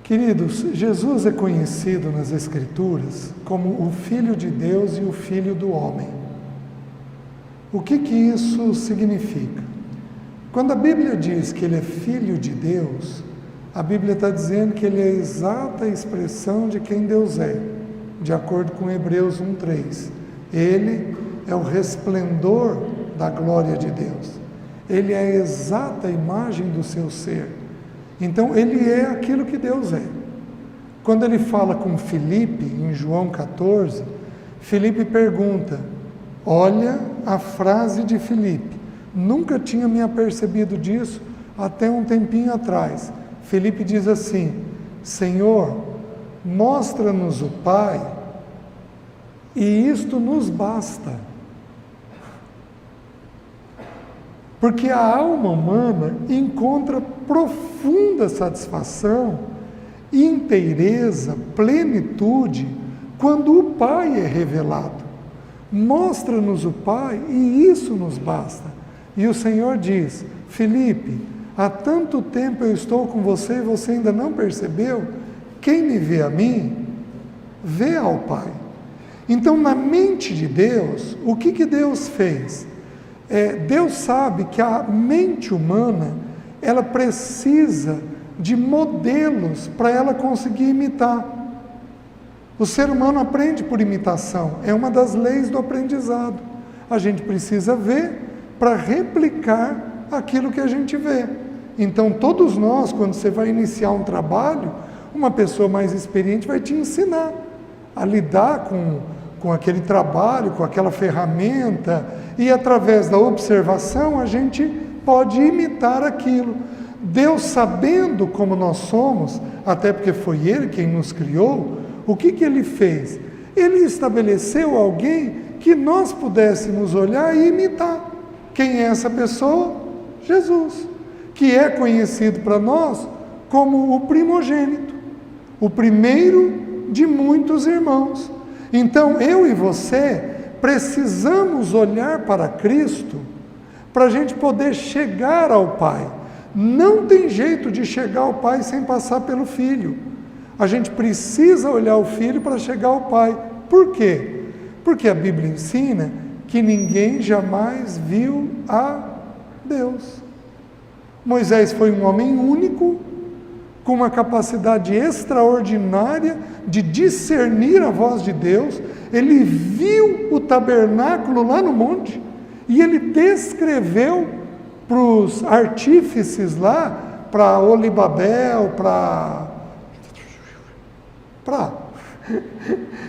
Queridos, Jesus é conhecido nas Escrituras como o Filho de Deus e o Filho do homem. O que isso significa? Quando a Bíblia diz que Ele é Filho de Deus, a Bíblia está dizendo que Ele é a exata expressão de quem Deus é, de acordo com Hebreus 1:3. Ele é o resplendor da glória de Deus. Ele é a exata imagem do seu ser. Então, Ele é aquilo que Deus é. Quando Ele fala com Filipe, em João 14, Filipe pergunta, olha a frase de Filipe, nunca tinha me apercebido disso até um tempinho atrás. Filipe diz assim, Senhor, mostra-nos o Pai, e isto nos basta. Porque a alma humana encontra profunda satisfação, inteireza, plenitude, quando o Pai é revelado. Mostra-nos o Pai e isso nos basta. E o Senhor diz, Filipe, há tanto tempo eu estou com você e você ainda não percebeu? Quem me vê a mim, vê ao Pai. Então, na mente de Deus, o que Deus fez? Deus sabe que a mente humana, ela precisa de modelos para ela conseguir imitar. O ser humano aprende por imitação, é uma das leis do aprendizado. A gente precisa ver para replicar aquilo que a gente vê. Então, todos nós, quando você vai iniciar um trabalho, uma pessoa mais experiente vai te ensinar a lidar com aquele trabalho, com aquela ferramenta, e através da observação a gente pode imitar aquilo. Deus, sabendo como nós somos, até porque foi Ele quem nos criou, o que Ele fez? Ele estabeleceu alguém que nós pudéssemos olhar e imitar. Quem é essa pessoa? Jesus, que é conhecido para nós como o primogênito, o primeiro de muitos irmãos. Então, eu e você precisamos olhar para Cristo para a gente poder chegar ao Pai. Não tem jeito de chegar ao Pai sem passar pelo Filho. A gente precisa olhar o Filho para chegar ao Pai. Por quê? Porque a Bíblia ensina que ninguém jamais viu a Deus. Moisés foi um homem único, com uma capacidade extraordinária de discernir a voz de Deus. Ele viu o tabernáculo lá no monte e ele descreveu para os artífices lá, para Olibabel,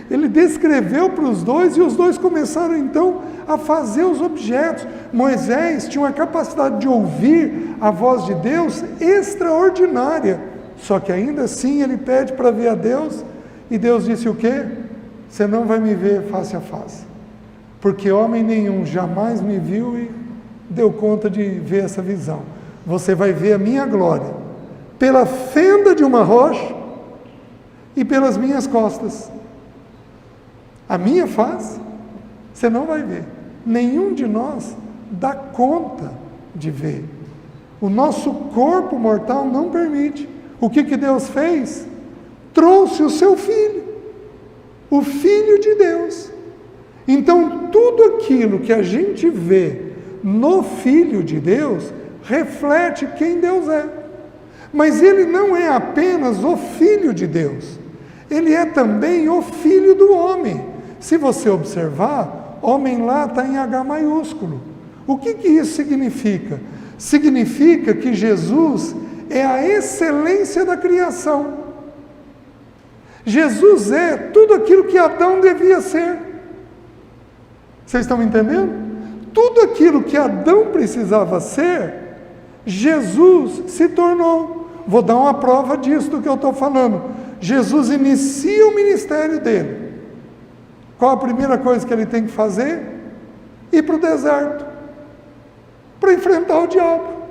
ele descreveu para os dois e os dois começaram então a fazer os objetos. Moisés tinha uma capacidade de ouvir a voz de Deus extraordinária, só que ainda assim ele pede para ver a Deus e Deus disse o quê? Você não vai me ver face a face, porque homem nenhum jamais me viu e deu conta de ver essa visão. Você vai ver a minha glória pela fenda de uma rocha e pelas minhas costas. A minha face você não vai ver. Nenhum de nós dá conta de ver. O nosso corpo mortal não permite. O que Deus fez? Trouxe o seu Filho, o Filho de Deus. Então, tudo aquilo que a gente vê no Filho de Deus reflete quem Deus é. Mas Ele não é apenas o Filho de Deus, Ele é também o Filho do homem. Se você observar, homem lá está em H maiúsculo. O que isso significa? Significa que Jesus é a excelência da criação. Jesus é tudo aquilo que Adão devia ser. Vocês estão me entendendo? Tudo aquilo que Adão precisava ser, Jesus se tornou. Vou dar uma prova disso do que eu estou falando. Jesus inicia o ministério dele. Qual a primeira coisa que ele tem que fazer? Ir para o deserto, para enfrentar o diabo,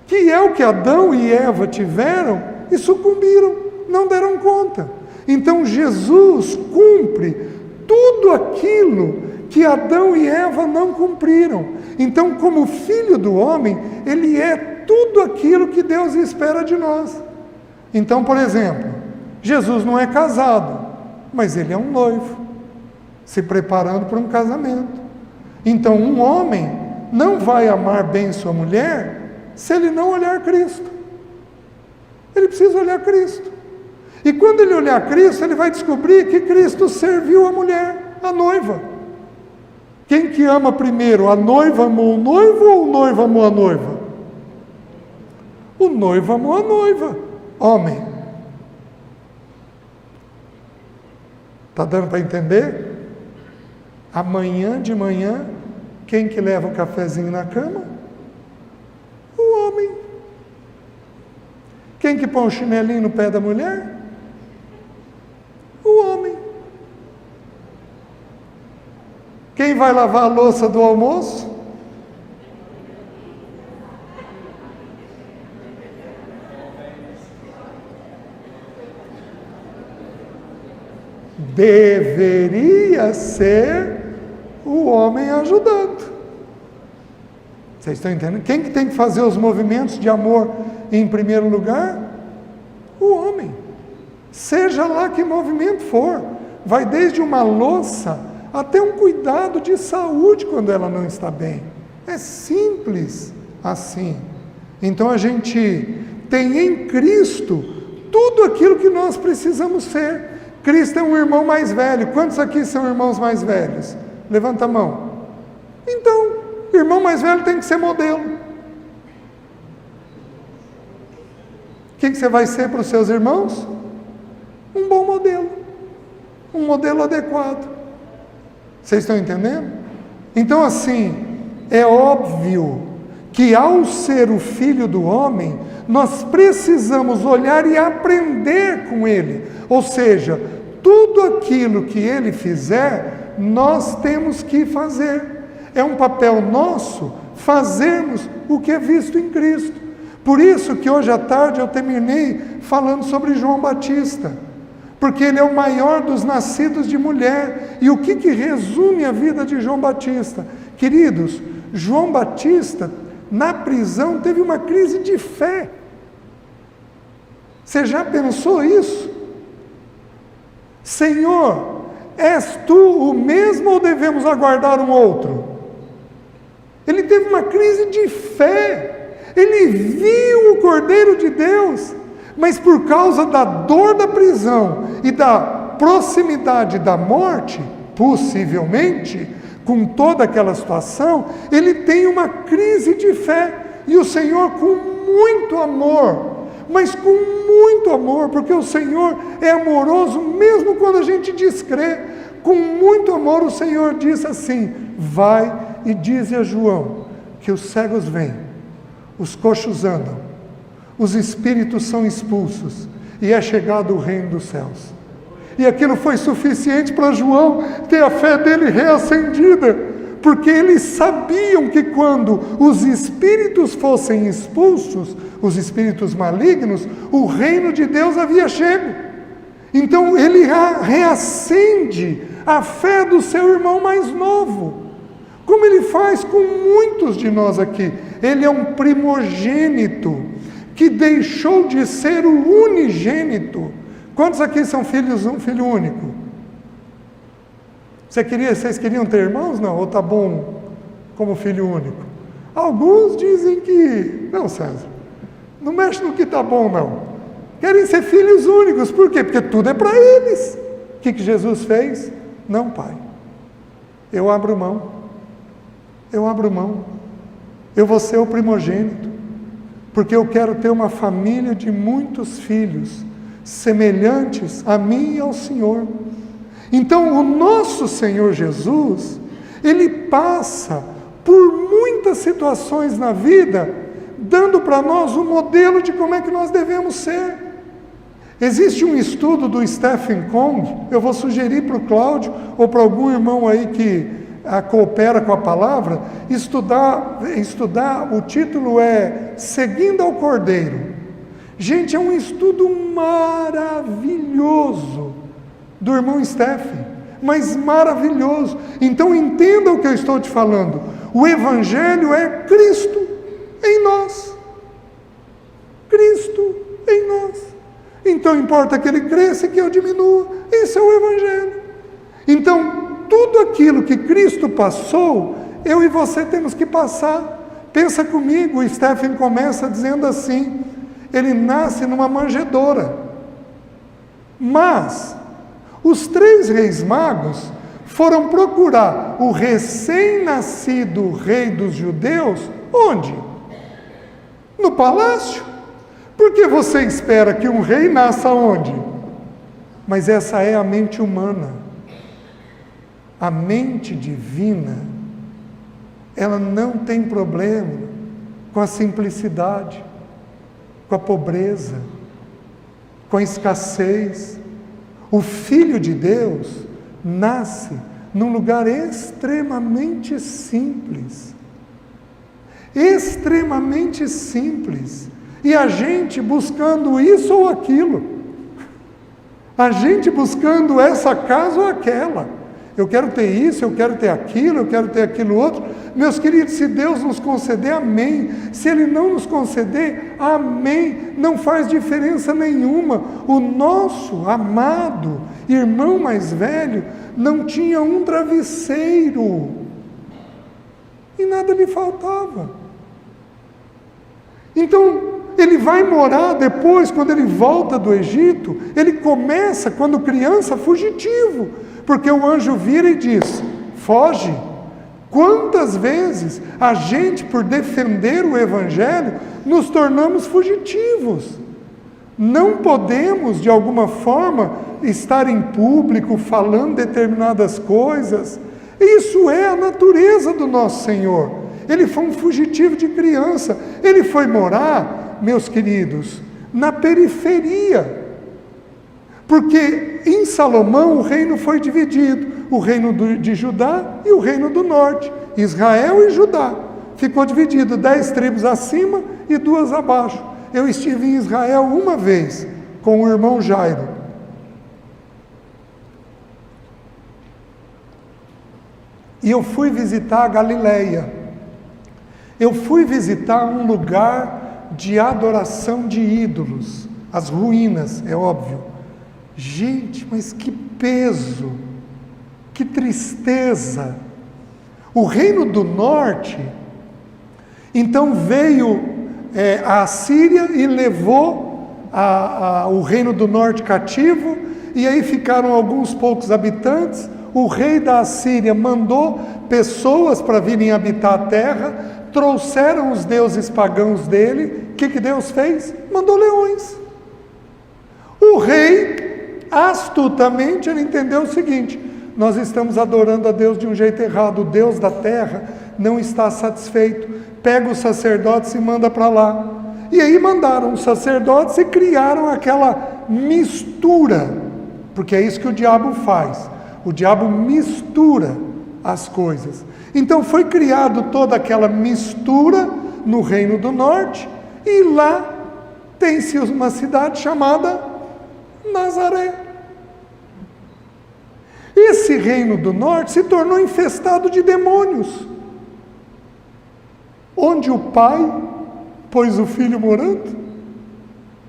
que é o que Adão e Eva tiveram e sucumbiram, não deram conta. Então Jesus cumpre tudo aquilo que Adão e Eva não cumpriram. Então, como Filho do homem, Ele é tudo aquilo que Deus espera de nós. Então, por exemplo, Jesus não é casado, mas ele é um noivo, se preparando para um casamento. Então, um homem não vai amar bem sua mulher se ele não olhar Cristo. Ele precisa olhar Cristo. E quando ele olhar Cristo, ele vai descobrir que Cristo serviu a mulher, a noiva. Quem que ama primeiro? A noiva amou o noivo ou o noivo amou a noiva? O noivo amou a noiva. Homem. Está dando para entender? Amanhã de manhã, quem que leva o cafezinho na cama? O homem. Quem que põe o chinelinho no pé da mulher? O homem. Quem vai lavar a louça do almoço? Deveria ser o homem ajudando. Vocês estão entendendo? Quem que tem que fazer os movimentos de amor em primeiro lugar? O homem. Seja lá que movimento for. Vai desde uma louça até um cuidado de saúde quando ela não está bem. É simples assim. Então a gente tem em Cristo tudo aquilo que nós precisamos ser. Cristo é um irmão mais velho. Quantos aqui são irmãos mais velhos? Levanta a mão. Então, irmão mais velho tem que ser modelo. O que você vai ser para os seus irmãos? Um bom modelo. Um modelo adequado. Vocês estão entendendo? Então, assim, é óbvio que ao ser o filho do homem, nós precisamos olhar e aprender com ele. Ou seja, tudo aquilo que ele fizer, nós temos que fazer. É um papel nosso fazermos o que é visto em Cristo. Por isso que hoje à tarde eu terminei falando sobre João Batista, porque ele é o maior dos nascidos de mulher. E o que resume a vida de João Batista? Queridos, João Batista, na prisão, teve uma crise de fé. Você já pensou isso? Senhor, és tu o mesmo ou devemos aguardar um outro? Ele teve uma crise de fé. Ele viu o Cordeiro de Deus, mas por causa da dor da prisão e da proximidade da morte, possivelmente, com toda aquela situação, ele tem uma crise de fé. E o Senhor, com muito amor, mas com muito amor, porque o Senhor é amoroso mesmo quando a gente descrê, com muito amor o Senhor disse assim: vai e dize a João que os cegos vêm, os coxos andam, os espíritos são expulsos e é chegado o reino dos céus. E aquilo foi suficiente para João ter a fé dele reacendida, porque eles sabiam que quando os espíritos fossem expulsos, os espíritos malignos, o reino de Deus havia chego. Então ele reacende a fé do seu irmão mais novo, como ele faz com muitos de nós aqui. Ele é um primogênito que deixou de ser o unigênito. Quantos aqui são filhos, um filho único? Vocês queriam ter irmãos? Não? Ou está bom como filho único? Alguns dizem que... Não, César, não mexe no que está bom, não. Querem ser filhos únicos. Por quê? Porque tudo é para eles. O que Jesus fez? Não, Pai. Eu abro mão. Eu abro mão. Eu vou ser o primogênito. Porque eu quero ter uma família de muitos filhos, semelhantes a mim e ao Senhor. Então, o nosso Senhor Jesus, Ele passa por muitas situações na vida, dando para nós um modelo de como é que nós devemos ser. Existe um estudo do Stephen Kong, eu vou sugerir para o Cláudio, ou para algum irmão aí que coopera com a palavra, estudar, o título é Seguindo ao Cordeiro. Gente, é um estudo maravilhoso do irmão Stephen, mas maravilhoso. Então entenda o que eu estou te falando. O Evangelho é Cristo em nós. Cristo em nós. Então importa que ele cresça e que eu diminua. Isso é o Evangelho. Então, tudo aquilo que Cristo passou, eu e você temos que passar. Pensa comigo, o Stephen começa dizendo assim, ele nasce numa manjedoura. Mas, os 3 reis magos foram procurar o recém-nascido rei dos judeus, onde? No palácio. Porque você espera que um rei nasça onde? Mas essa é a mente humana. A mente divina, ela não tem problema com a simplicidade, com a pobreza, com a escassez. O Filho de Deus nasce num lugar extremamente simples. Extremamente simples. E a gente buscando isso ou aquilo. A gente buscando essa casa ou aquela. Eu quero ter isso, eu quero ter aquilo, eu quero ter aquilo outro. Meus queridos, se Deus nos conceder, amém. Se Ele não nos conceder, amém. Não faz diferença nenhuma. O nosso amado irmão mais velho não tinha um travesseiro. E nada lhe faltava. Então, ele vai morar depois, quando ele volta do Egito, ele começa, quando criança, fugitivo. Porque o anjo vira e diz, foge. Quantas vezes a gente, por defender o Evangelho, nos tornamos fugitivos. Não podemos, de alguma forma, estar em público falando determinadas coisas. Isso é a natureza do nosso Senhor. Ele foi um fugitivo de criança. Ele foi morar, meus queridos, na periferia. Porque em Salomão o reino foi dividido. O reino de Judá e o reino do norte. Israel e Judá. Ficou dividido 10 tribos acima e 2 abaixo. Eu estive em Israel uma vez com o irmão Jairo. E eu fui visitar a Galileia. Eu fui visitar um lugar de adoração de ídolos. As ruínas, é óbvio. Gente, mas que peso, que tristeza. O reino do norte, então veio a Assíria e levou o reino do norte cativo, e aí ficaram alguns poucos habitantes. O rei da Assíria mandou pessoas para virem habitar a terra, trouxeram os deuses pagãos dele. O que Deus fez? Mandou leões. O rei, astutamente, ele entendeu o seguinte: nós estamos adorando a Deus de um jeito errado, o Deus da terra não está satisfeito, pega os sacerdotes e manda para lá. E aí mandaram os sacerdotes e criaram aquela mistura, porque é isso que o diabo faz, o diabo mistura as coisas. Então foi criado toda aquela mistura no reino do norte, e lá tem-se uma cidade chamada Nazaré. Esse reino do norte se tornou infestado de demônios, onde o pai pôs o filho morando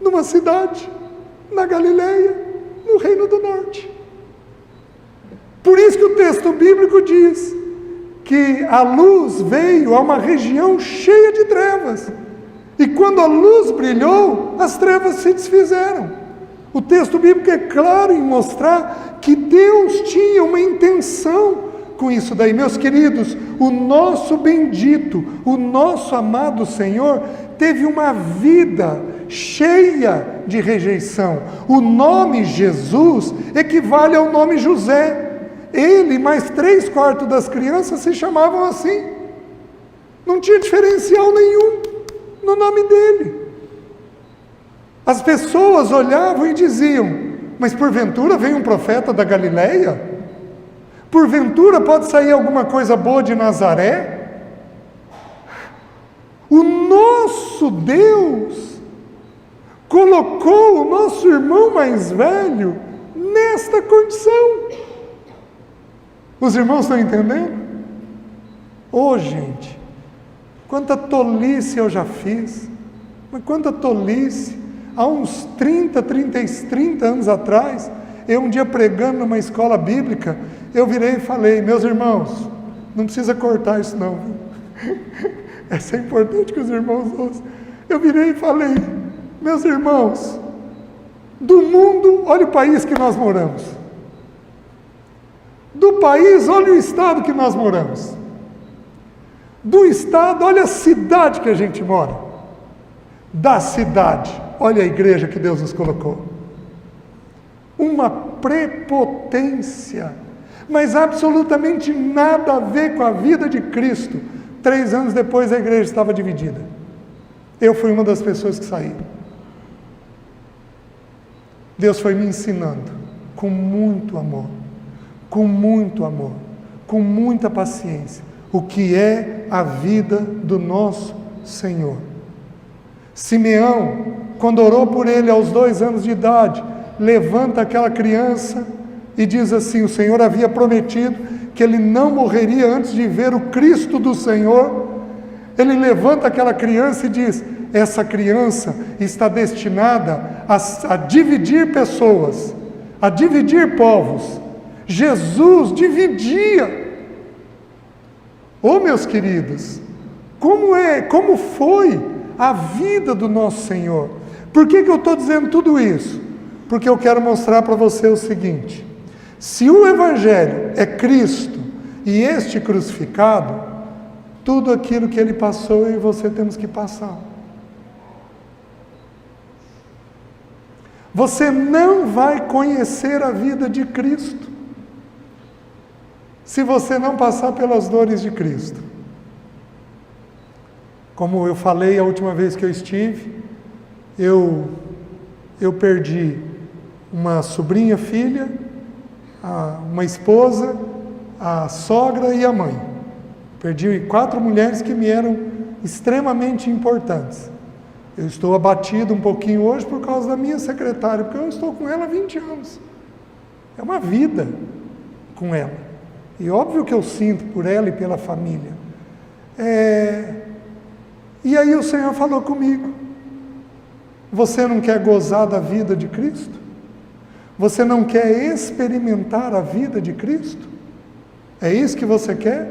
numa cidade, na Galileia, no reino do norte. Por isso que o texto bíblico diz que a luz veio a uma região cheia de trevas, e quando a luz brilhou, as trevas se desfizeram. O texto bíblico é claro em mostrar que Deus tinha uma intenção com isso daí. Meus queridos, o nosso bendito, o nosso amado Senhor, teve uma vida cheia de rejeição. O nome Jesus equivale ao nome José. Ele, mais 3/4 das crianças se chamavam assim. Não tinha diferencial nenhum no nome dele. As pessoas olhavam e diziam: mas porventura vem um profeta da Galileia? Porventura pode sair alguma coisa boa de Nazaré? O nosso Deus colocou o nosso irmão mais velho nesta condição. Os irmãos estão entendendo? Gente, quanta tolice eu já fiz, mas quanta tolice. há uns 30 anos atrás, eu um dia pregando numa escola bíblica, eu virei e falei: meus irmãos, não precisa cortar isso não, viu? Essa é importante que os irmãos ouçam. Eu virei e falei: meus irmãos, do mundo, olha o país que nós moramos. Do país, olha o estado que nós moramos. Do estado, olha a cidade que a gente mora. Da cidade, olha a igreja que Deus nos colocou. Uma prepotência, mas absolutamente nada a ver com a vida de Cristo. 3 anos depois a igreja estava dividida. Eu fui uma das pessoas que saí. Deus foi me ensinando com muito amor, com muita paciência, o que é a vida do nosso Senhor. Simeão, quando orou por ele aos 2 anos de idade, levanta aquela criança e diz assim: o Senhor havia prometido que ele não morreria antes de ver o Cristo do Senhor. Ele levanta aquela criança e diz: essa criança está destinada a dividir pessoas, a dividir povos. Jesus dividia. Meus queridos, como foi a vida do nosso Senhor? Por que eu estou dizendo tudo isso? Porque eu quero mostrar para você o seguinte: se o Evangelho é Cristo e este crucificado, tudo aquilo que ele passou, eu e você temos que passar. Você não vai conhecer a vida de Cristo se você não passar pelas dores de Cristo. Como eu falei a última vez que eu estive, eu perdi uma sobrinha, filha, uma esposa, a sogra e a mãe. Perdi 4 mulheres que me eram extremamente importantes. Eu estou abatido um pouquinho hoje por causa da minha secretária, porque eu estou com ela há 20 anos. É uma vida com ela. E óbvio que eu sinto por ela e pela família. E aí o Senhor falou comigo: você não quer gozar da vida de Cristo? Você não quer experimentar a vida de Cristo? É isso que você quer?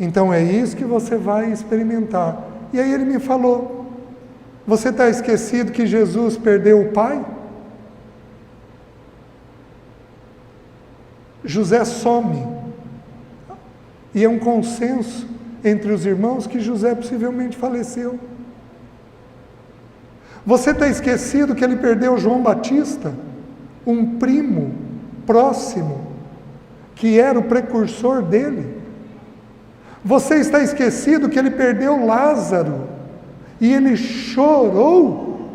Então é isso que você vai experimentar. E aí ele me falou: você está esquecido que Jesus perdeu o pai? José some. E é um consenso entre os irmãos que José possivelmente faleceu. Você está esquecido que ele perdeu João Batista, um primo próximo, que era o precursor dele? Você está esquecido que ele perdeu Lázaro e ele chorou?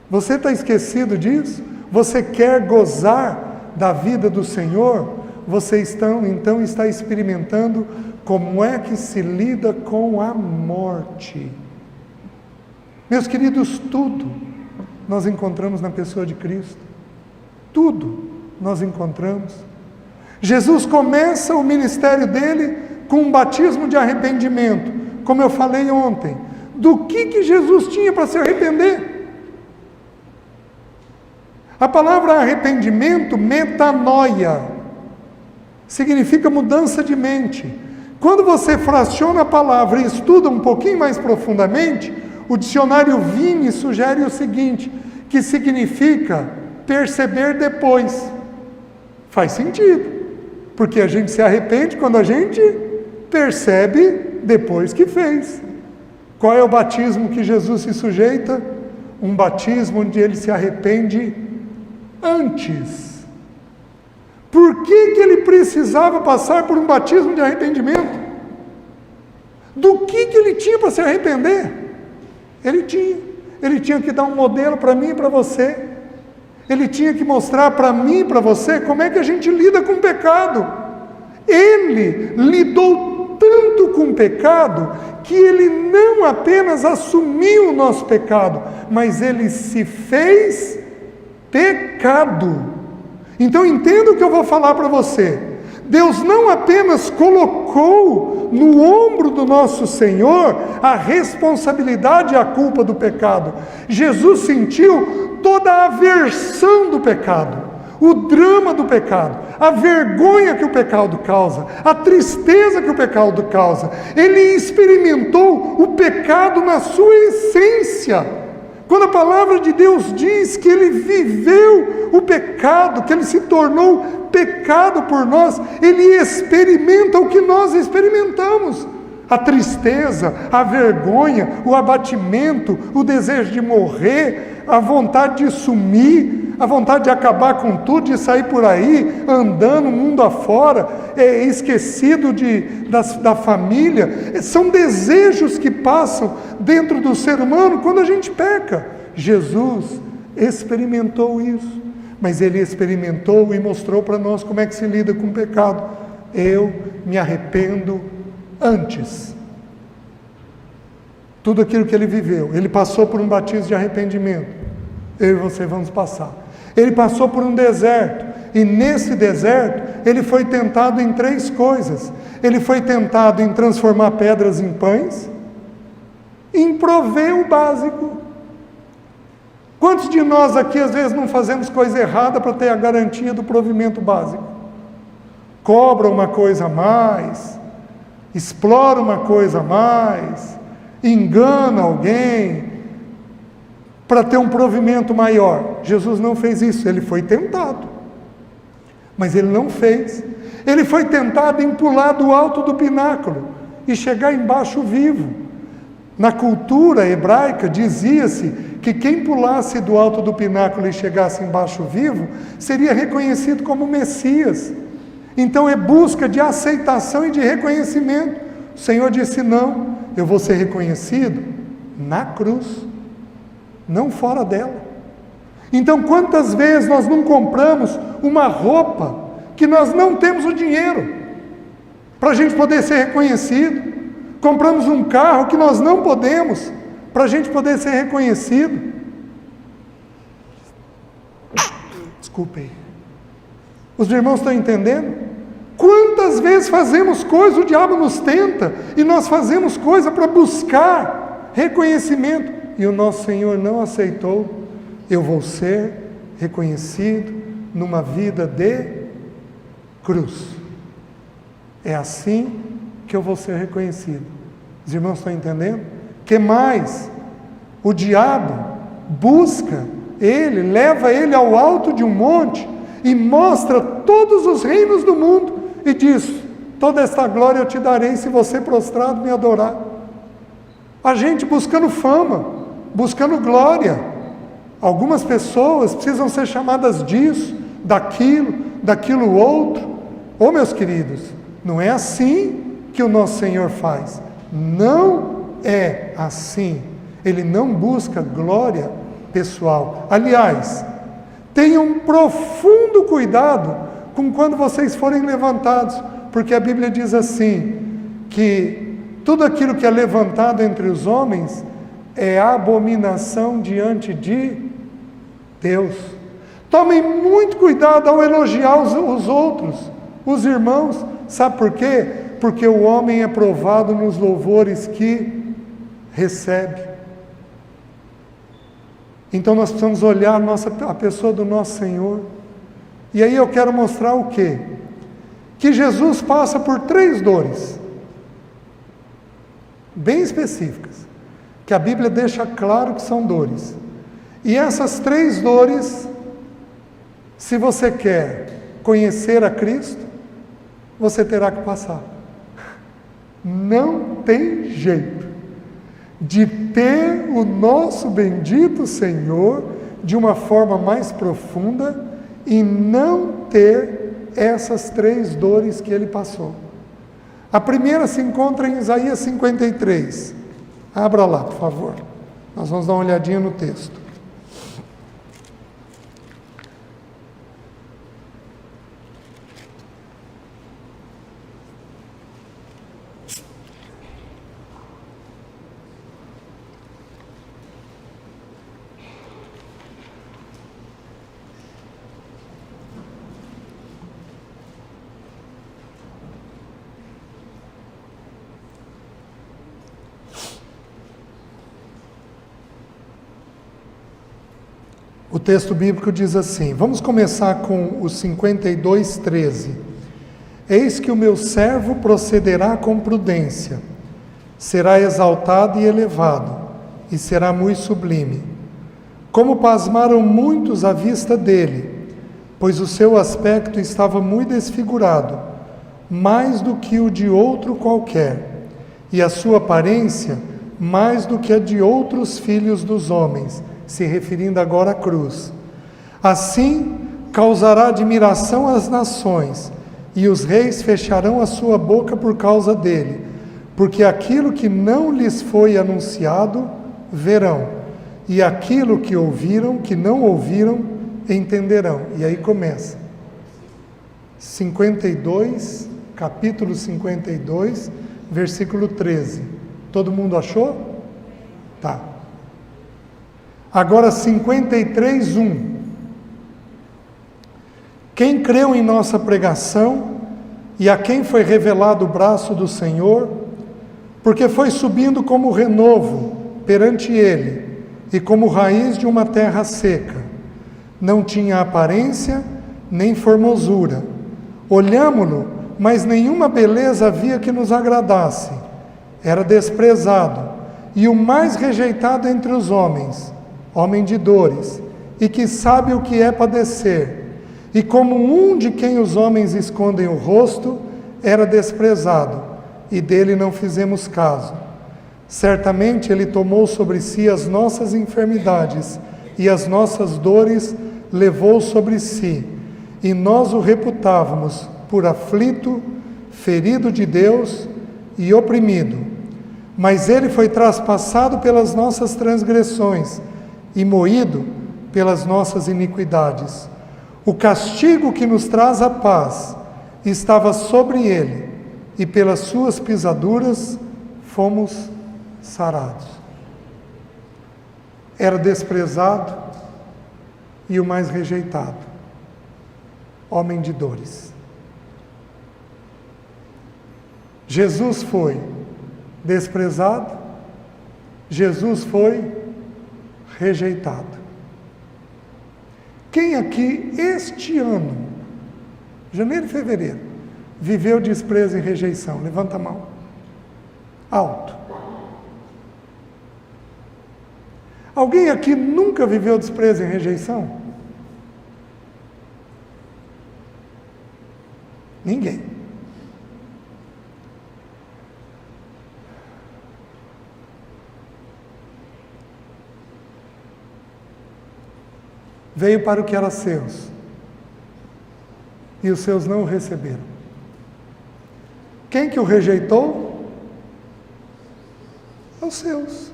Você está esquecido disso? Você quer gozar da vida do Senhor? Você então está experimentando como é que se lida com a morte. Meus queridos, tudo nós encontramos na pessoa de Cristo. Tudo nós encontramos. Jesus começa o ministério dele com um batismo de arrependimento. Como eu falei ontem, do que Jesus tinha para se arrepender? A palavra arrependimento, metanoia, significa mudança de mente. Quando você fraciona a palavra e estuda um pouquinho mais profundamente, o dicionário Vini sugere o seguinte, que significa perceber depois. Faz sentido, porque a gente se arrepende quando a gente percebe depois que fez. Qual é o batismo que Jesus se sujeita? Um batismo onde ele se arrepende antes. Por que ele precisava passar por um batismo de arrependimento? Do que ele tinha para se arrepender? Ele tinha que dar um modelo para mim e para você. Ele tinha que mostrar para mim e para você como é que a gente lida com o pecado. Ele lidou tanto com o pecado que ele não apenas assumiu o nosso pecado, mas ele se fez pecado. Então entenda o que eu vou falar para você. Deus não apenas colocou no ombro do nosso Senhor a responsabilidade e a culpa do pecado. Jesus sentiu toda a aversão do pecado, o drama do pecado, a vergonha que o pecado causa, a tristeza que o pecado causa. Ele experimentou o pecado na sua essência. Quando a palavra de Deus diz que ele viveu o pecado, que ele se tornou pecado por nós, ele experimenta o que nós experimentamos: a tristeza, a vergonha, o abatimento, o desejo de morrer, a vontade de sumir, a vontade de acabar com tudo, de sair por aí, andando mundo afora, esquecido da família. São desejos que passam dentro do ser humano quando a gente peca. Jesus experimentou isso, mas ele experimentou e mostrou para nós como é que se lida com o pecado. Eu me arrependo antes. Tudo aquilo que ele viveu, ele passou por um batismo de arrependimento. Eu e você vamos passar. Ele passou por um deserto, e nesse deserto ele foi tentado em 3 coisas. Ele foi tentado em transformar pedras em pães, em prover o básico. Quantos de nós aqui às vezes não fazemos coisa errada para ter a garantia do provimento básico? Cobra uma coisa a mais, explora uma coisa a mais, engana alguém para ter um provimento maior. Jesus não fez isso. Ele foi tentado, mas ele não fez. Ele foi tentado em pular do alto do pináculo e chegar embaixo vivo. Na cultura hebraica dizia-se que quem pulasse do alto do pináculo e chegasse embaixo vivo seria reconhecido como Messias. Então é busca de aceitação e de reconhecimento. O Senhor disse: não, eu vou ser reconhecido na cruz, não fora dela. Então quantas vezes nós não compramos uma roupa que nós não temos o dinheiro para a gente poder ser reconhecido? Compramos um carro que nós não podemos para a gente poder ser reconhecido. Desculpem. Os irmãos estão entendendo? Quantas vezes fazemos coisa, o diabo nos tenta, e nós fazemos coisa para buscar reconhecimento, e o nosso Senhor não aceitou. Eu vou ser reconhecido numa vida de cruz. É assim que eu vou ser reconhecido. Os irmãos estão entendendo? Que mais? O diabo busca ele, leva ele ao alto de um monte e mostra todos os reinos do mundo e diz: toda esta glória eu te darei se você prostrado me adorar. A gente buscando fama, buscando glória. Algumas pessoas precisam ser chamadas disso, daquilo outro. Oh, meus queridos, não é assim que o nosso Senhor faz. Não é assim. Ele não busca glória pessoal. Aliás, tenham profundo cuidado com quando vocês forem levantados, porque a Bíblia diz assim, que tudo aquilo que é levantado entre os homens é abominação diante de Deus. Tomem muito cuidado ao elogiar os outros, os irmãos. Sabe por quê? Porque o homem é provado nos louvores que recebe. Então nós precisamos olhar a pessoa do nosso Senhor. E aí eu quero mostrar o quê? Que Jesus passa por 3 dores bem específicas, que a Bíblia deixa claro que são dores. E essas 3 dores, se você quer conhecer a Cristo, você terá que passar. Não tem jeito de ter o nosso bendito Senhor de uma forma mais profunda e não ter essas 3 dores que ele passou. A primeira se encontra em Isaías 53. Abra lá, por favor. Nós vamos dar uma olhadinha no texto. O texto bíblico diz assim, vamos começar com o 52:13. Eis que o meu servo procederá com prudência, será exaltado e elevado, e será muito sublime. Como pasmaram muitos à vista dele, pois o seu aspecto estava muito desfigurado, mais do que o de outro qualquer, e a sua aparência mais do que a de outros filhos dos homens, se referindo agora à cruz. Assim causará admiração às nações, e os reis fecharão a sua boca por causa dele, porque aquilo que não lhes foi anunciado, verão, e aquilo que ouviram, que não ouviram, entenderão. E aí começa. 52, capítulo 52, versículo 13. Todo mundo achou? Tá. Agora 53:1. Quem creu em nossa pregação e a quem foi revelado o braço do Senhor, porque foi subindo como renovo perante ele e como raiz de uma terra seca. Não tinha aparência nem formosura. Olhámo-lo, mas nenhuma beleza havia que nos agradasse. Era desprezado e o mais rejeitado entre os homens, homem de dores, e que sabe o que é padecer. E como um de quem os homens escondem o rosto, era desprezado, e dele não fizemos caso. Certamente ele tomou sobre si as nossas enfermidades, e as nossas dores levou sobre si, e nós o reputávamos por aflito, ferido de Deus e oprimido. Mas ele foi traspassado pelas nossas transgressões e moído pelas nossas iniquidades. O castigo que nos traz a paz estava sobre ele, e pelas suas pisaduras fomos sarados. Era desprezado e o mais rejeitado, homem de dores. Jesus foi desprezado, Jesus foi rejeitado. Quem aqui este ano, janeiro e fevereiro, viveu desprezo e rejeição? Levanta a mão. Alto. Alguém aqui nunca viveu desprezo e rejeição? Ninguém. Veio para o que era seus, e os seus não o receberam. Quem que o rejeitou? Os seus.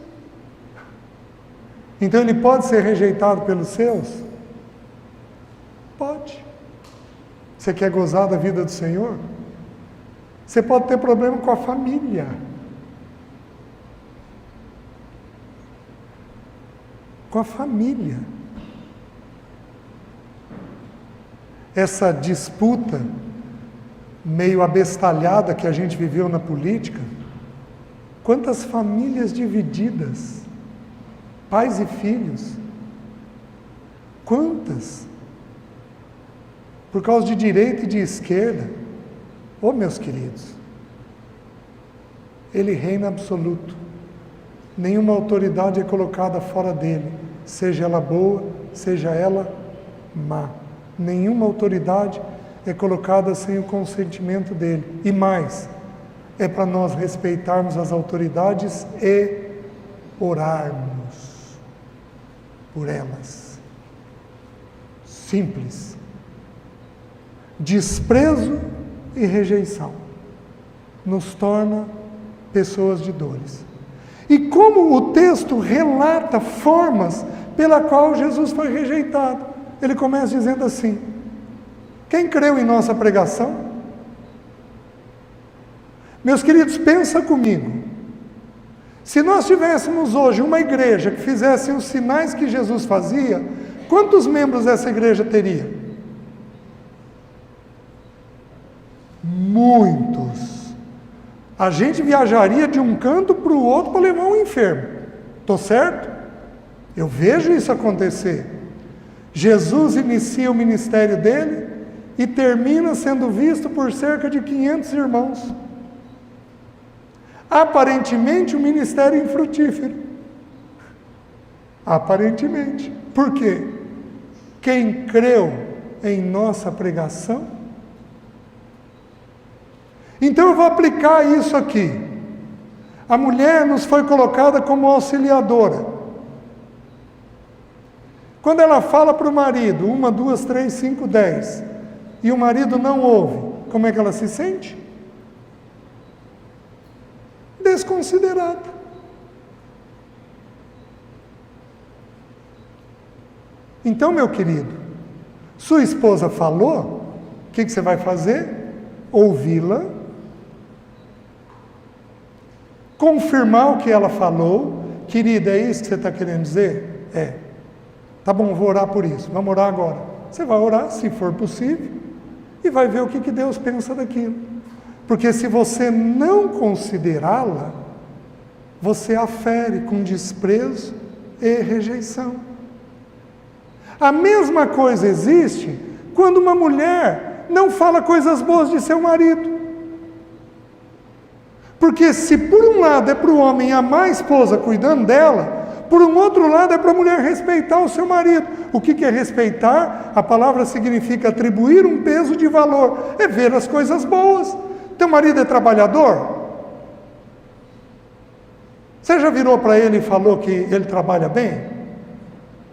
Então ele pode ser rejeitado pelos seus? Pode. Você quer gozar da vida do Senhor? Você pode ter problema com a família. Com a família. Essa disputa meio abestalhada que a gente viveu na política, quantas famílias divididas, pais e filhos, quantas? Por causa de direita e de esquerda. Oh, meus queridos, ele reina absoluto, nenhuma autoridade é colocada fora dele, seja ela boa, seja ela má. Nenhuma autoridade é colocada sem o consentimento dele. E mais, é para nós respeitarmos as autoridades e orarmos por elas. Simples. Desprezo e rejeição nos torna pessoas de dores. E como o texto relata formas pela qual Jesus foi rejeitado, ele começa dizendo assim: quem creu em nossa pregação? Meus queridos, pensa comigo. Se nós tivéssemos hoje uma igreja que fizesse os sinais que Jesus fazia, quantos membros essa igreja teria? Muitos. A gente viajaria de um canto para o outro para levar um enfermo. Estou certo? Eu vejo isso acontecer. Jesus inicia o ministério dele e termina sendo visto por cerca de 500 irmãos. Aparentemente, um ministério infrutífero. Aparentemente. Por quê? Quem creu em nossa pregação? Então eu vou aplicar isso aqui. A mulher nos foi colocada como auxiliadora. Quando ela fala para o marido, 1, 2, 3, 5, 10, e o marido não ouve, como é que ela se sente? Desconsiderada. Então, meu querido, sua esposa falou, o que você vai fazer? Ouvi-la, confirmar o que ela falou. Querida, é isso que você está querendo dizer? É. Tá bom, vou orar por isso. Vamos orar agora. Você vai orar, se for possível, e vai ver o que Deus pensa daquilo. Porque se você não considerá-la, você a fere com desprezo e rejeição. A mesma coisa existe quando uma mulher não fala coisas boas de seu marido. Porque se por um lado é para o homem amar a esposa cuidando dela, por um outro lado é para a mulher respeitar o seu marido. O que é respeitar? A palavra significa atribuir um peso de valor. É ver as coisas boas. Teu marido é trabalhador? Você já virou para ele e falou que ele trabalha bem?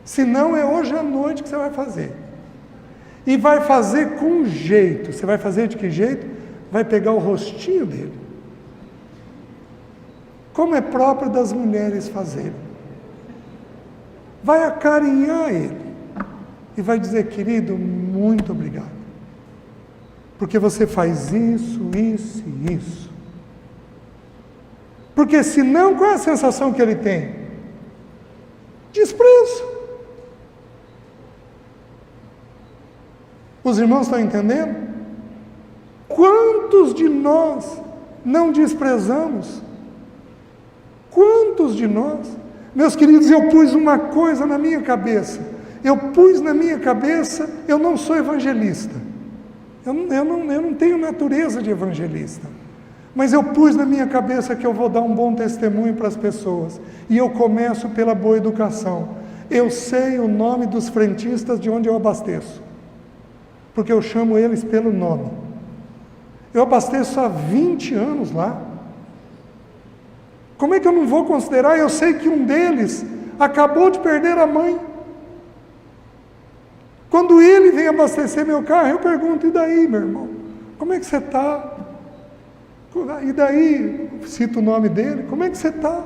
Se não, é hoje à noite que você vai fazer. E vai fazer com jeito. Você vai fazer de que jeito? Vai pegar o rostinho dele. Como é próprio das mulheres fazerem. Vai acarinhar ele. E vai dizer, querido, muito obrigado. Porque você faz isso, isso e isso. Porque senão, qual é a sensação que ele tem? Desprezo. Os irmãos estão entendendo? Quantos de nós não desprezamos? Quantos de nós? Meus queridos, eu pus uma coisa na minha cabeça. Eu pus na minha cabeça, eu não sou evangelista. Eu não tenho natureza de evangelista. Mas eu pus na minha cabeça que eu vou dar um bom testemunho para as pessoas. E eu começo pela boa educação. Eu sei o nome dos frentistas de onde eu abasteço. Porque eu chamo eles pelo nome. Eu abasteço há 20 anos lá. Como é que eu não vou considerar? Eu sei que um deles acabou de perder a mãe. Quando ele vem abastecer meu carro, eu pergunto, e daí, meu irmão? Como é que você está? E daí, cito o nome dele, como é que você está?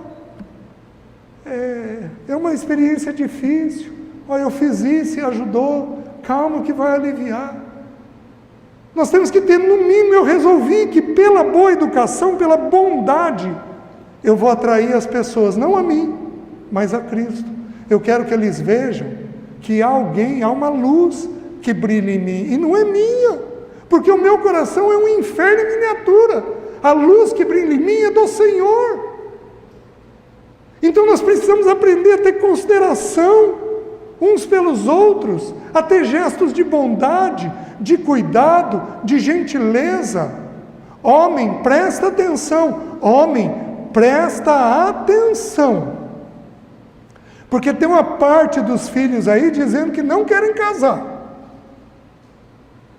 É uma experiência difícil. Olha, eu fiz isso e ajudou. Calma que vai aliviar. Nós temos que ter, no mínimo, eu resolvi que pela boa educação, pela bondade, eu vou atrair as pessoas, não a mim, mas a Cristo. Eu quero que eles vejam que há uma luz que brilha em mim, e não é minha, porque o meu coração é um inferno em miniatura. A luz que brilha em mim é do Senhor. Então nós precisamos aprender a ter consideração uns pelos outros, a ter gestos de bondade, de cuidado, de gentileza. Homem, presta atenção. Homem, presta atenção. Porque tem uma parte dos filhos aí dizendo que não querem casar.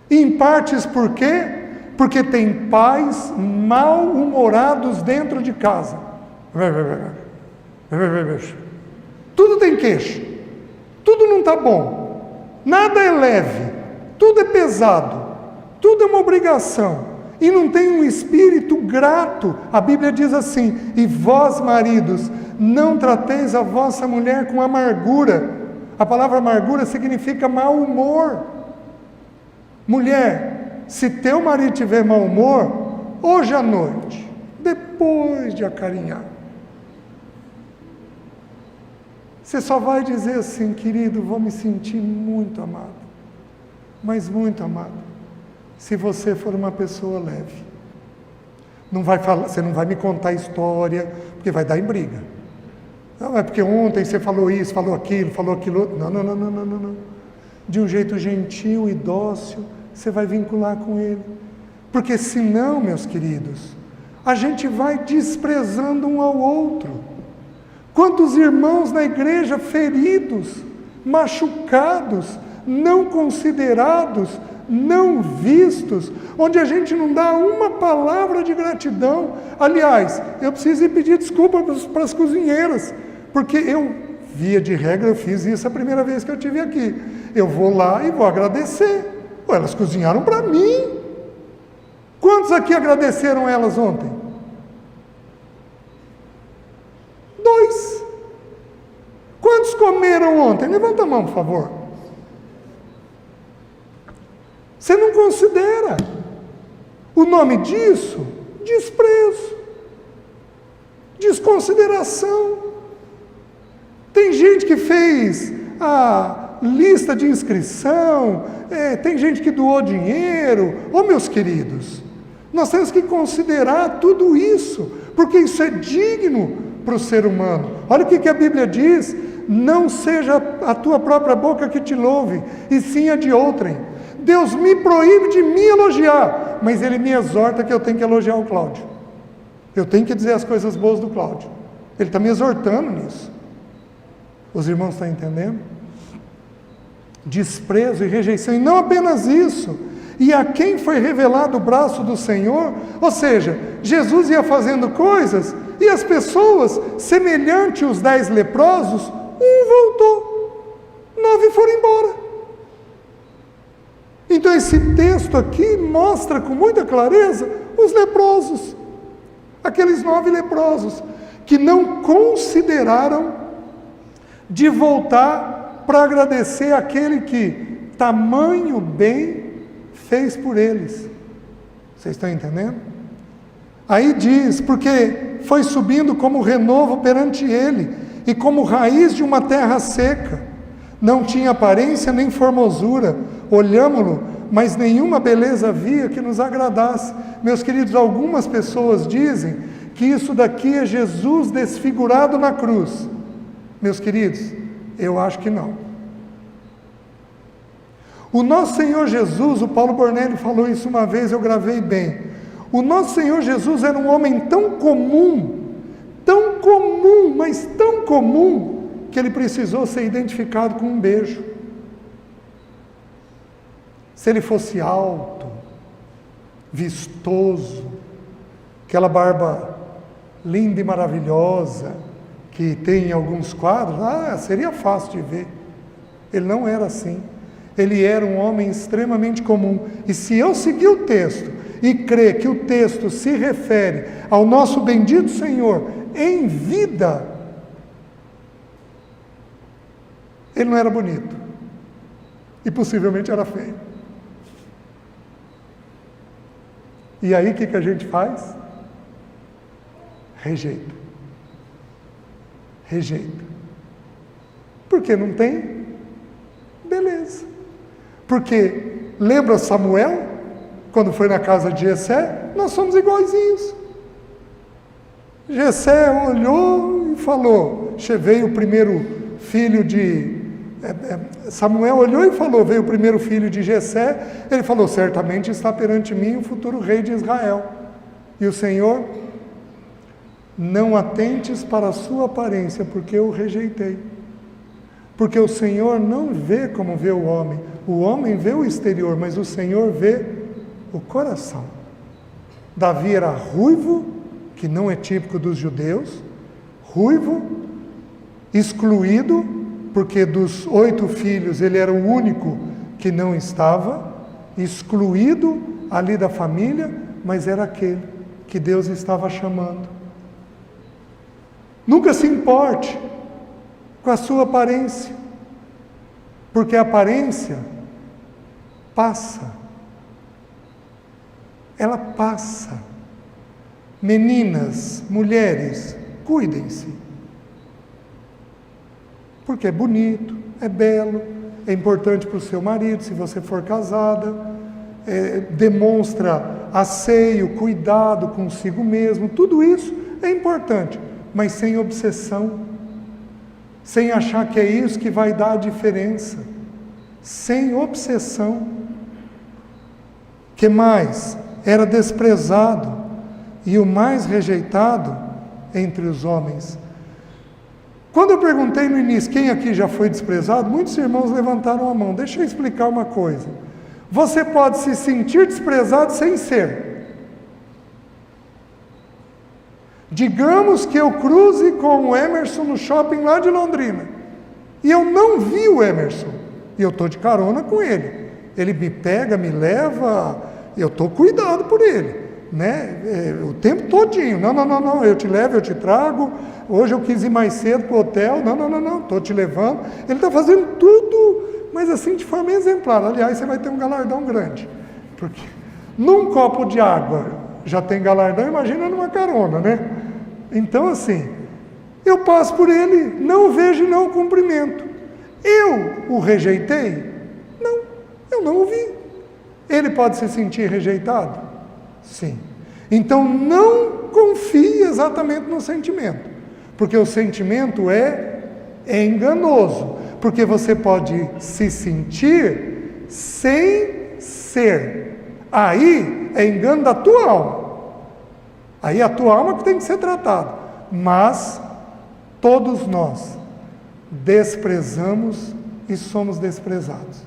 E em partes por quê? Porque tem pais mal-humorados dentro de casa. Tudo tem queixo. Tudo não está bom, nada é leve, tudo é pesado, tudo é uma obrigação, e não tem um espírito grato. A Bíblia diz assim, e vós maridos, não trateis a vossa mulher com amargura. A palavra amargura significa mau humor. Mulher, se teu marido tiver mau humor, hoje à noite, depois de acarinhar, você só vai dizer assim, querido, vou me sentir muito amado, mas muito amado, se você for uma pessoa leve. Não vai falar, você não vai me contar história, porque vai dar em briga. Não, é porque ontem você falou isso, falou aquilo outro. Não. de um jeito gentil e dócil, você vai vincular com ele. Porque senão, meus queridos, a gente vai desprezando um ao outro. Quantos irmãos na igreja feridos, machucados, não considerados, não vistos, onde a gente não dá uma palavra de gratidão. Aliás, eu preciso ir pedir desculpa para as cozinheiras, porque eu, via de regra, eu fiz isso a primeira vez que eu estive aqui. Eu vou lá e vou agradecer. Elas cozinharam para mim. Quantos aqui agradeceram elas ontem? 2. Quantos comeram ontem? Levanta a mão, por favor. Você não considera. O nome disso? Desprezo. Desconsideração. Tem gente que fez a lista de inscrição, tem gente que doou dinheiro. Meus queridos, nós temos que considerar tudo isso, porque isso é digno para o ser humano. Olha o que a Bíblia diz: não seja a tua própria boca que te louve, e sim a de outrem. Deus me proíbe de me elogiar, mas Ele me exorta que eu tenho que elogiar o Cláudio. Eu tenho que dizer as coisas boas do Cláudio. Ele está me exortando nisso. Os irmãos estão entendendo? Desprezo e rejeição, e não apenas isso. E a quem foi revelado o braço do Senhor? Ou seja, Jesus ia fazendo coisas, e as pessoas, semelhante aos 10 leprosos, um voltou, 9 foram embora. Então esse texto aqui mostra com muita clareza os leprosos, aqueles 9 leprosos, que não consideraram de voltar para agradecer aquele que tamanho bem fez por eles. Vocês estão entendendo? Aí diz, porque foi subindo como renovo perante ele, e como raiz de uma terra seca, não tinha aparência nem formosura, olhámo-lo, mas nenhuma beleza havia que nos agradasse. Meus queridos, algumas pessoas dizem que isso daqui é Jesus desfigurado na cruz. Meus queridos, eu acho que não. O nosso Senhor Jesus, o Paulo Bornelli falou isso uma vez, eu gravei bem. O nosso Senhor Jesus era um homem tão comum, mas tão comum, que ele precisou ser identificado com um beijo. Se ele fosse alto, vistoso, aquela barba linda e maravilhosa, que tem em alguns quadros, seria fácil de ver. Ele não era assim. Ele era um homem extremamente comum. E se eu seguir o texto e crer que o texto se refere ao nosso bendito Senhor em vida, ele não era bonito. E possivelmente era feio. E aí o que a gente faz? Rejeita. Porque não tem? Beleza. Porque lembra Samuel, quando foi na casa de Jessé? Nós somos iguaizinhos. Jessé olhou e falou, veio o primeiro filho de... Samuel olhou e falou, veio o primeiro filho de Jessé, ele falou, certamente está perante mim o futuro rei de Israel. E o Senhor, não atentes para a sua aparência, porque eu o rejeitei. Porque o Senhor não vê como vê o homem vê o exterior, mas o Senhor vê o coração. Davi era ruivo, que não é típico dos judeus, ruivo, excluído, porque dos 8 filhos ele era o único que não estava, excluído ali da família, mas era aquele que Deus estava chamando. Nunca se importe com a sua aparência, porque a aparência passa. Ela passa. Meninas, mulheres, cuidem-se. Porque é bonito, é belo, é importante para o seu marido, se você for casada, demonstra asseio, cuidado consigo mesmo, tudo isso é importante, mas sem obsessão, sem achar que é isso que vai dar a diferença, sem obsessão. Que mais? Era desprezado e o mais rejeitado entre os homens. Quando eu perguntei no início quem aqui já foi desprezado, muitos irmãos levantaram a mão. Deixa eu explicar uma coisa. Você pode se sentir desprezado sem ser. Digamos que eu cruze com o Emerson no shopping lá de Londrina e eu não vi o Emerson e eu estou de carona com ele. Ele me pega, me leva, eu estou cuidado por ele, né? O tempo todinho. Não, eu te levo, eu te trago. Hoje eu quis ir mais cedo para o hotel. Não, estou te levando. Ele está fazendo tudo, mas assim de forma exemplar. Aliás, você vai ter um galardão grande, porque num copo de água já tem galardão, imagina numa carona, né? Então assim, eu passo por ele, não o vejo e não o cumprimento. Eu o rejeitei? Não, eu não o vi. Ele pode se sentir rejeitado? Sim. Então não confie exatamente no sentimento, porque o sentimento é enganoso, porque você pode se sentir sem ser. Aí é engano da tua alma. Aí a tua alma que tem que ser tratada. Mas todos nós desprezamos e somos desprezados.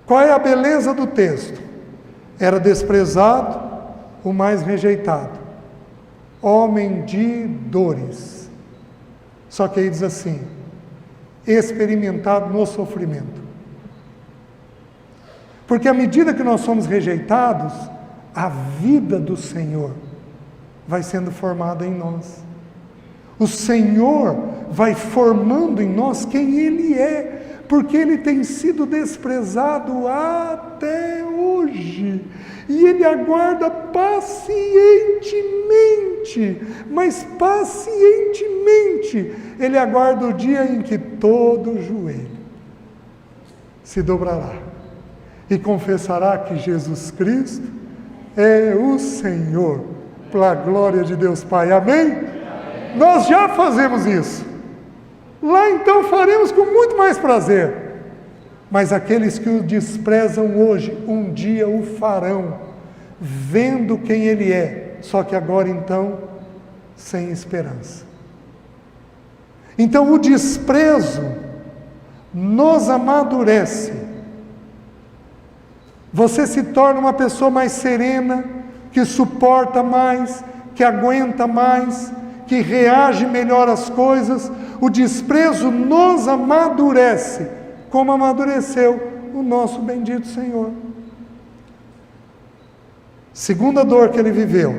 Qual é a beleza do texto? Era desprezado, o mais rejeitado, homem de dores. Só que aí diz assim, experimentado no sofrimento. Porque à medida que nós somos rejeitados, a vida do Senhor vai sendo formada em nós. O Senhor vai formando em nós quem Ele é, porque Ele tem sido desprezado até hoje. E Ele aguarda pacientemente, mas pacientemente, Ele aguarda o dia em que todo joelho se dobrará e confessará que Jesus Cristo é o Senhor, para a glória de Deus Pai. Amém? Nós já fazemos isso. Lá então faremos com muito mais prazer. Mas aqueles que o desprezam hoje, um dia o farão, vendo quem Ele é, só que agora então, sem esperança. Então o desprezo nos amadurece. Você se torna uma pessoa mais serena, que suporta mais, que aguenta mais, que reage melhor às coisas. O desprezo nos amadurece, como amadureceu o nosso bendito Senhor. Segunda dor que ele viveu.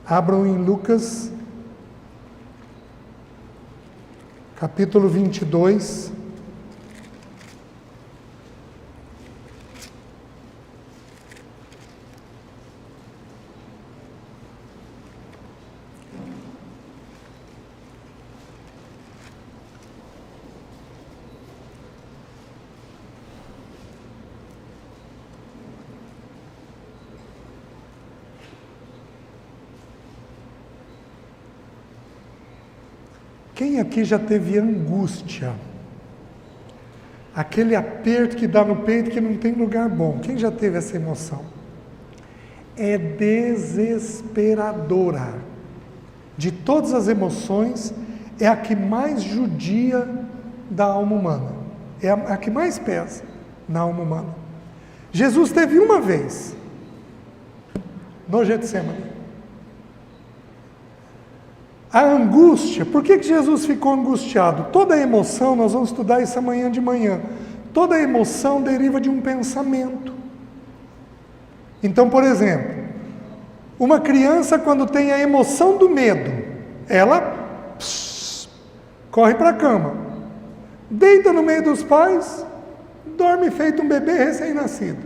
Abram em Lucas, capítulo 22. Quem aqui já teve angústia? Aquele aperto que dá no peito que não tem lugar bom. Quem já teve essa emoção? É desesperadora. De todas as emoções, é a que mais judia da alma humana. É a que mais pesa na alma humana. Jesus teve uma vez, no Getsemane. A angústia, por que Jesus ficou angustiado? Toda emoção, nós vamos estudar isso amanhã de manhã, toda emoção deriva de um pensamento. Então, por exemplo, uma criança quando tem a emoção do medo, ela corre para a cama, deita no meio dos pais, dorme feito um bebê recém-nascido.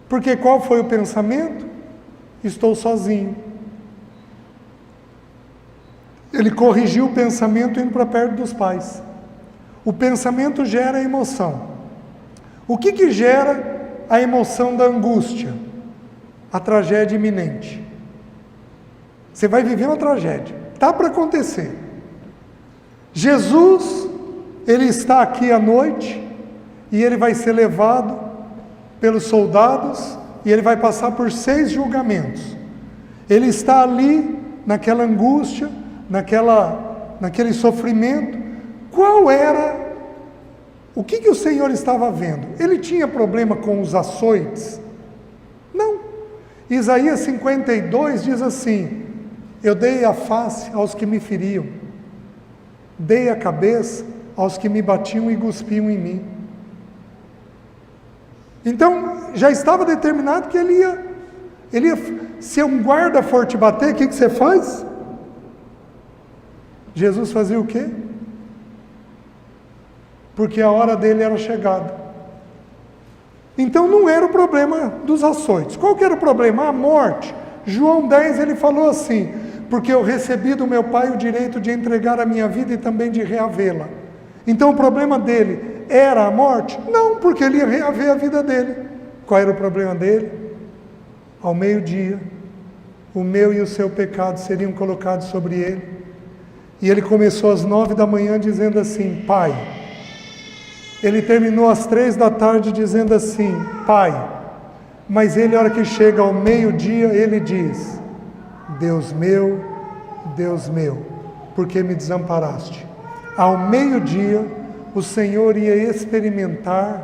Porque qual foi o pensamento? Estou sozinho. Ele corrigiu o pensamento indo para perto dos pais. O pensamento gera a emoção. O que gera a emoção da angústia? A tragédia iminente. Você vai viver uma tragédia. Está para acontecer. Jesus, ele está aqui à noite, e ele vai ser levado pelos soldados, e ele vai passar por 6 julgamentos. Ele está ali, naquela angústia, naquele sofrimento. O que o Senhor estava vendo? Ele tinha problema com os açoites? Não. Isaías 52 diz assim: eu dei a face aos que me feriam, dei a cabeça aos que me batiam e cuspiam em mim. Então, já estava determinado que ele ia, se um guarda for te bater, o que você faz? Jesus fazia o quê? Porque a hora dele era chegada. Então não era o problema dos açoites. Qual que era o problema? A morte. João 10 ele falou assim: porque eu recebi do meu Pai o direito de entregar a minha vida e também de reavê-la. Então o problema dele era a morte? Não, porque ele ia reaver a vida dele. Qual era o problema dele? Ao meio-dia, o meu e o seu pecado seriam colocados sobre ele. E ele começou às 9 da manhã dizendo assim: Pai. Ele terminou às 3 da tarde dizendo assim: Pai. Mas ele, a hora que chega ao meio-dia, ele diz: Deus meu, por que me desamparaste? Ao meio-dia, o Senhor ia experimentar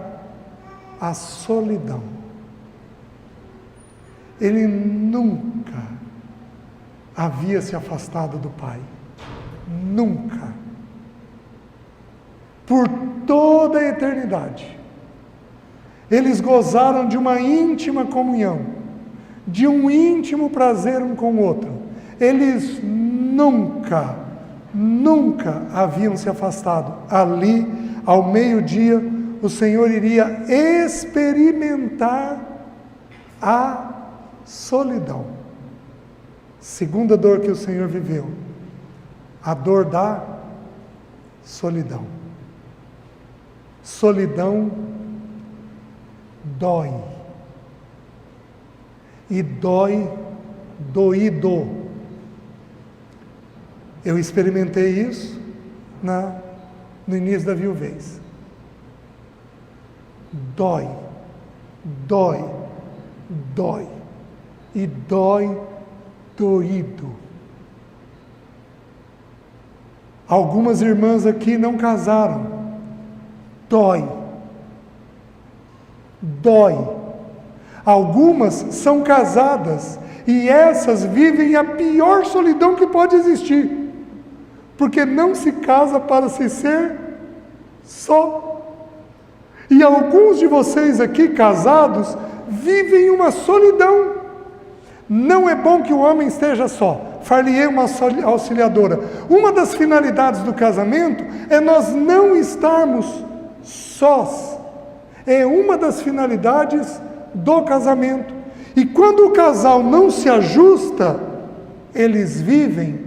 a solidão. Ele nunca havia se afastado do Pai. Nunca. Por toda a eternidade. Eles gozaram de uma íntima comunhão, de um íntimo prazer um com o outro. Eles nunca haviam se afastado. Ali, ao meio-dia, o Senhor iria experimentar a solidão. Segunda dor que o Senhor viveu, a dor da solidão. Solidão dói. E dói doído. Eu experimentei isso no início da viuvez. Dói. E dói doído. Algumas irmãs aqui não casaram. Dói. Algumas são casadas e essas vivem a pior solidão que pode existir, porque não se casa para se ser só. E alguns de vocês aqui casados vivem uma solidão. Não é bom que o homem esteja só. Far-lhe-ei uma auxiliadora. Uma das finalidades do casamento é nós não estarmos sós. É uma das finalidades do casamento. E quando o casal não se ajusta, eles vivem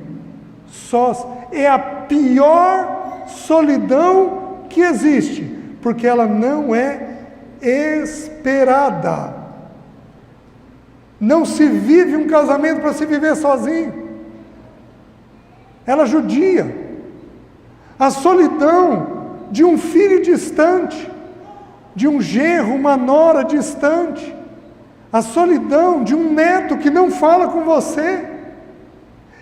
sós. É a pior solidão que existe, porque ela não é esperada. Não se vive um casamento para se viver sozinho. Ela judia. A solidão de um filho distante, de um genro, uma nora distante, a solidão de um neto que não fala com você.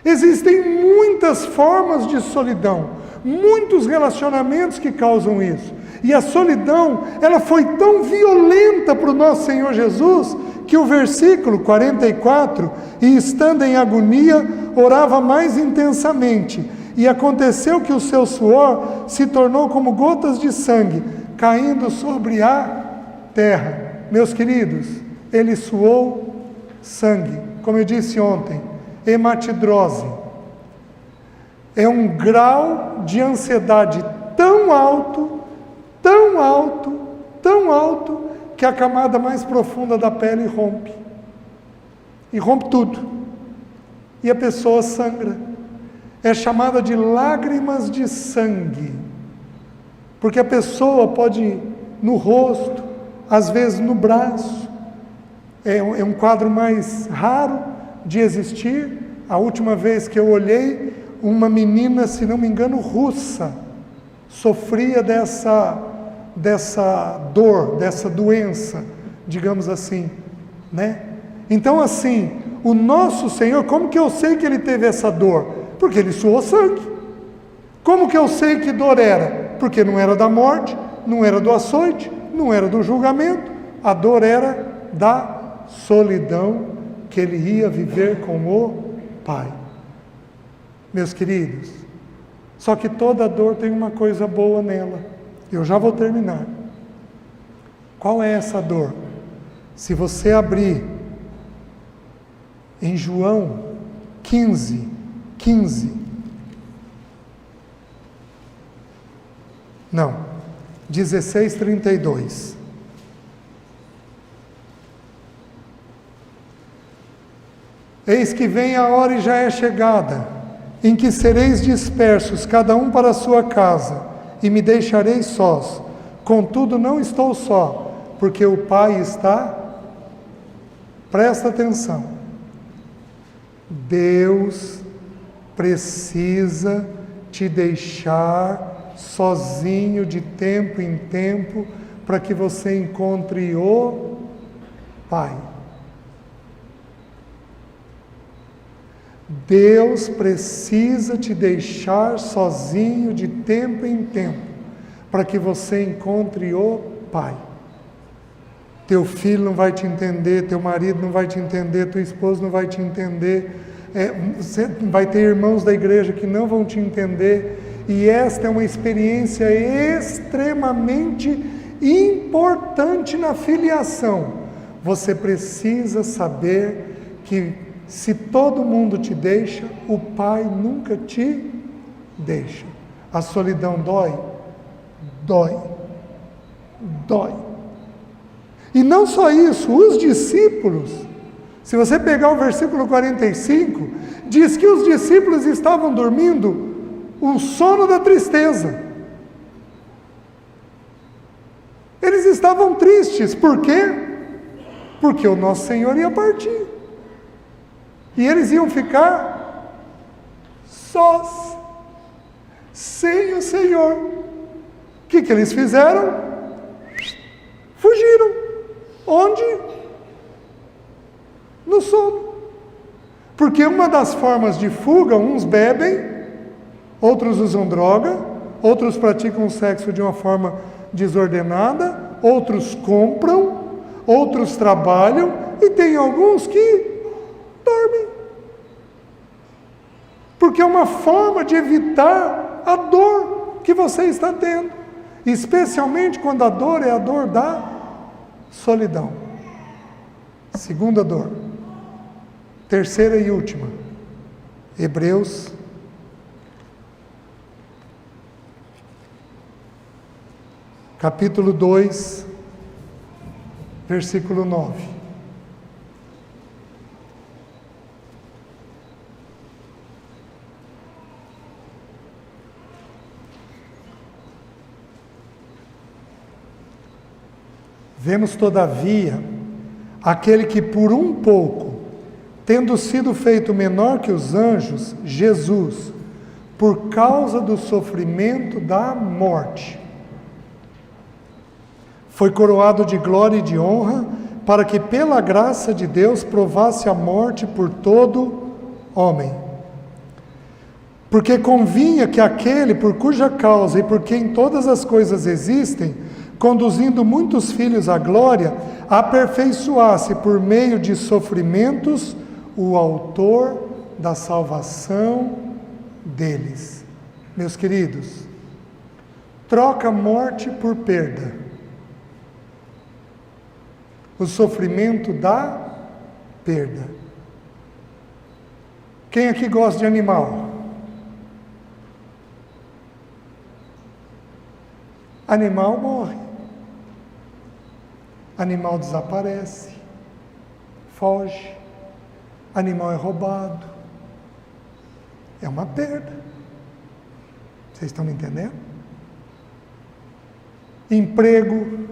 Existem muitas formas de solidão, muitos relacionamentos que causam isso. E a solidão, ela foi tão violenta para o nosso Senhor Jesus, que o versículo 44, e estando em agonia, orava mais intensamente. E aconteceu que o seu suor se tornou como gotas de sangue, caindo sobre a terra. Meus queridos, ele suou sangue. Como eu disse ontem, hematidrose. É um grau de ansiedade tão alto, que a camada mais profunda da pele rompe. E rompe tudo. E a pessoa sangra. É chamada de lágrimas de sangue. Porque a pessoa pode, no rosto, às vezes no braço. É um quadro mais raro de existir. A última vez que eu olhei, uma menina, se não me engano, russa, sofria dessa dor, dessa doença, digamos assim, né? Então assim, o nosso Senhor, como que eu sei que Ele teve essa dor? Porque Ele suou sangue. Como que eu sei que dor era? Porque não era da morte, não era do açoite, não era do julgamento, a dor era da solidão que Ele ia viver com o Pai. Meus queridos, só que toda dor tem uma coisa boa nela. Eu já vou terminar. Qual é essa dor? Se você abrir em João 15, não, 16:32. Eis que vem a hora e já é chegada, em que sereis dispersos, cada um para a sua casa, e me deixareis sós. Contudo, não estou só, porque o Pai está... Presta atenção. Deus precisa te deixar sozinho de tempo em tempo, para que você encontre o Pai. Deus precisa te deixar sozinho de tempo em tempo, para que você encontre o Pai. Teu filho não vai te entender, teu marido não vai te entender, tua esposa não vai te entender, você vai ter irmãos da igreja que não vão te entender, e esta é uma experiência extremamente importante na filiação. Você precisa saber que se todo mundo te deixa, o Pai nunca te deixa. A solidão dói? Dói. Dói. E não só isso, os discípulos, se você pegar o versículo 45, diz que os discípulos estavam dormindo um sono da tristeza. Eles estavam tristes, por quê? Porque o nosso Senhor ia partir. E eles iam ficar sós, sem o Senhor. O que eles fizeram? Fugiram. Onde? No sono. Porque uma das formas de fuga, uns bebem, outros usam droga, outros praticam sexo de uma forma desordenada, outros compram, outros trabalham, e tem alguns que dormem. Porque é uma forma de evitar a dor que você está tendo, especialmente quando a dor é a dor da solidão. Segunda dor. Terceira e última. Hebreus capítulo 2, versículo 9. Vemos, todavia, aquele que por um pouco, tendo sido feito menor que os anjos, Jesus, por causa do sofrimento da morte, foi coroado de glória e de honra, para que pela graça de Deus provasse a morte por todo homem. Porque convinha que aquele por cuja causa e por quem todas as coisas existem, conduzindo muitos filhos à glória, aperfeiçoasse por meio de sofrimentos o autor da salvação deles. Meus queridos, troca morte por perda. O sofrimento dá perda. Quem aqui gosta de animal? Animal morre. Animal desaparece, foge, animal é roubado. É uma perda. Vocês estão me entendendo? Emprego,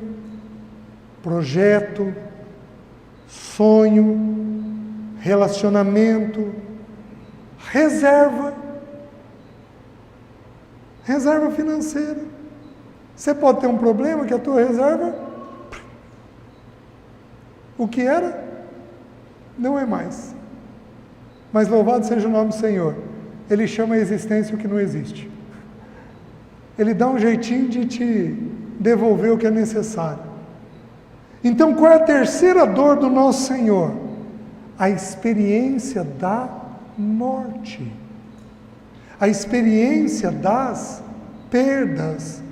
projeto, sonho, relacionamento, reserva financeira. Você pode ter um problema que a tua reserva, o que era, não é mais. Mas louvado seja o nome do Senhor. Ele chama a existência o que não existe. Ele dá um jeitinho de te devolver o que é necessário. Então, qual é a terceira dor do nosso Senhor? A experiência da morte. A experiência das perdas.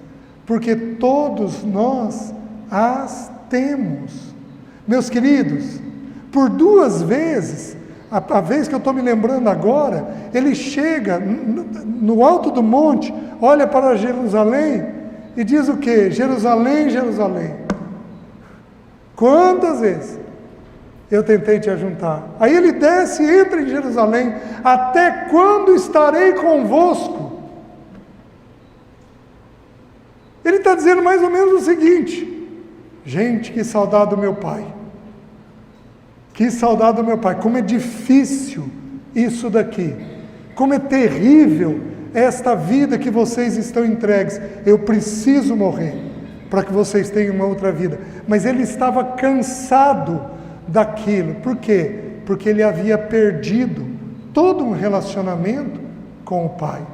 Porque todos nós as temos. Meus queridos, por 2 vezes, a vez que eu estou me lembrando agora, ele chega no alto do monte, olha para Jerusalém e diz o quê? Jerusalém, Jerusalém, quantas vezes eu tentei te ajuntar? Aí ele desce e entra em Jerusalém, até quando estarei convosco? Ele está dizendo mais ou menos o seguinte: gente, que saudade do meu pai. Que saudade do meu pai. Como é difícil isso daqui. Como é terrível esta vida que vocês estão entregues. Eu preciso morrer para que vocês tenham uma outra vida. Mas ele estava cansado daquilo. Por quê? Porque ele havia perdido todo um relacionamento com o Pai.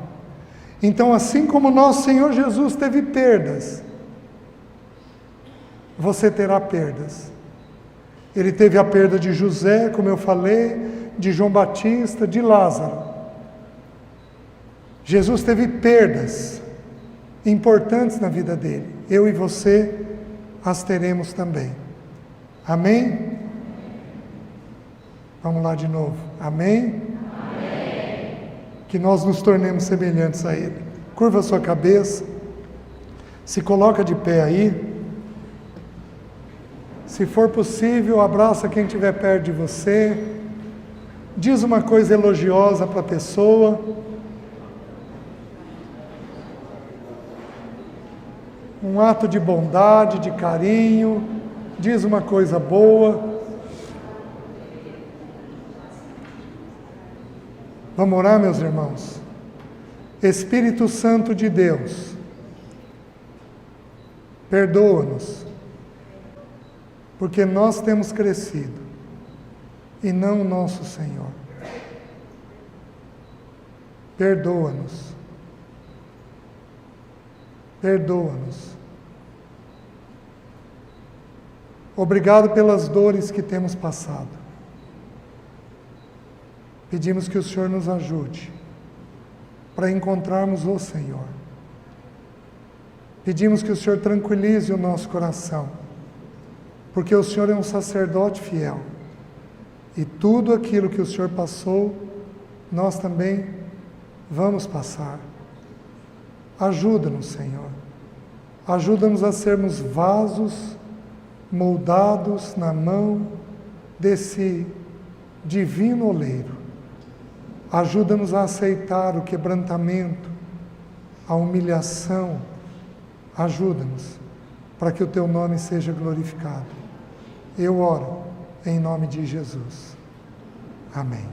Então, assim como nosso Senhor Jesus teve perdas, você terá perdas. Ele teve a perda de José, como eu falei, de João Batista, de Lázaro. Jesus teve perdas importantes na vida dele. Eu e você as teremos também. Amém? Vamos lá de novo. Amém? Amém. Que nós nos tornemos semelhantes a Ele. Curva a sua cabeça. Se coloca de pé aí. Se for possível, abraça quem estiver perto de você. Diz uma coisa elogiosa para a pessoa. Um ato de bondade, de carinho. Diz uma coisa boa. Vamos orar, meus irmãos? Espírito Santo de Deus, perdoa-nos, porque nós temos crescido, e não o nosso Senhor. Perdoa-nos. Perdoa-nos. Obrigado pelas dores que temos passado. Pedimos que o Senhor nos ajude para encontrarmos o Senhor. Pedimos que o Senhor tranquilize o nosso coração, porque o Senhor é um sacerdote fiel. E tudo aquilo que o Senhor passou, nós também vamos passar. Ajuda-nos, Senhor. Ajuda-nos a sermos vasos moldados na mão desse divino oleiro. Ajuda-nos a aceitar o quebrantamento, a humilhação. Ajuda-nos para que o Teu nome seja glorificado. Eu oro em nome de Jesus. Amém.